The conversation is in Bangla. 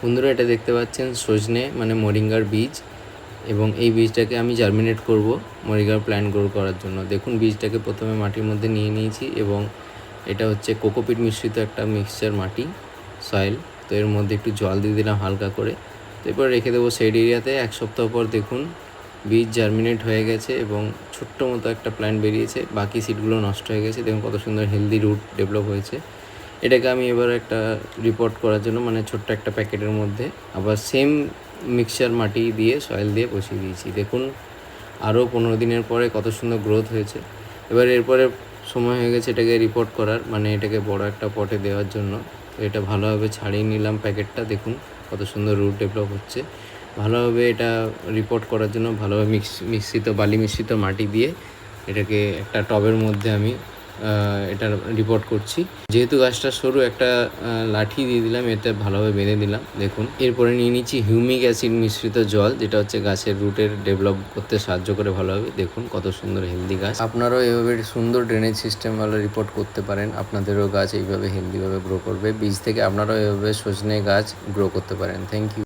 বন্ধুরা, এটা দেখতে পাচ্ছেন সজনে মানে মোরিঙ্গার বীজ, এবং এই বীজটাকে আমি জার্মিনেট করব মোরিঙ্গার প্ল্যান্ট গ্রো করার জন্য। দেখুন, বীজটাকে প্রথমে মাটির মধ্যে নিয়ে নিয়েছি, এবং এটা হচ্ছে কোকোপিট মিশ্রিত একটা মিক্সচার মাটি, সয়েল। তো এর মধ্যে একটু জল দিয়ে দিলাম হালকা করে। তো এরপর রেখে দেবো শেড এরিয়াতে। এক সপ্তাহ পর দেখুন বীজ জার্মিনেট হয়ে গেছে এবং ছোট্ট মতো একটা প্ল্যান্ট বেরিয়েছে। বাকি সিডগুলো নষ্ট হয়ে গেছে। দেখুন কত সুন্দর হেলদি রুট ডেভেলপ হয়েছে। এটাকে আমি এবার একটা রিপোর্ট করার জন্য মানে ছোট্ট একটা প্যাকেটের মধ্যে আবার সেম মিক্সচার মাটি দিয়ে সয়েল দিয়ে বসিয়ে দিয়েছি। দেখুন আরও 15 দিনের পরে কত সুন্দর গ্রোথ হয়েছে। এবার এরপরে সময় হয়ে গেছে এটাকে রিপোর্ট করার, মানে এটাকে বড় একটা পটে দেওয়ার জন্য। তো এটা ভালোভাবে ছাড়িয়ে নিলাম প্যাকেটটা। দেখুন কত সুন্দর রুট ডেভেলপ হচ্ছে। ভালোভাবে এটা রিপোর্ট করার জন্য ভালোভাবে মিশ্রিত বালি মিশ্রিত মাটি দিয়ে এটাকে একটা টবের মধ্যে আমি এটা রিপোর্ট করছি। যেহেতু গাছটা সরু, একটা লাঠি দিয়ে দিলাম, এতে ভালোভাবে বেঁধে দিলাম। দেখুন এরপরে নিয়ে নিচ্ছি হিউমিক অ্যাসিড মিশ্রিত জল, যেটা হচ্ছে গাছের রুটের ডেভেলপ করতে সাহায্য করে ভালোভাবে। দেখুন কত সুন্দর হেলদি গাছ। আপনারাও এইভাবে সুন্দর ড্রেনেজ সিস্টেমওয়ালা রিপোর্ট করতে পারেন। আপনাদেরও গাছ এইভাবে হেলদিভাবে গ্রো করবে। বীজ থেকে আপনারাও এইভাবে সজনে গাছ গ্রো করতে পারেন। Thank you.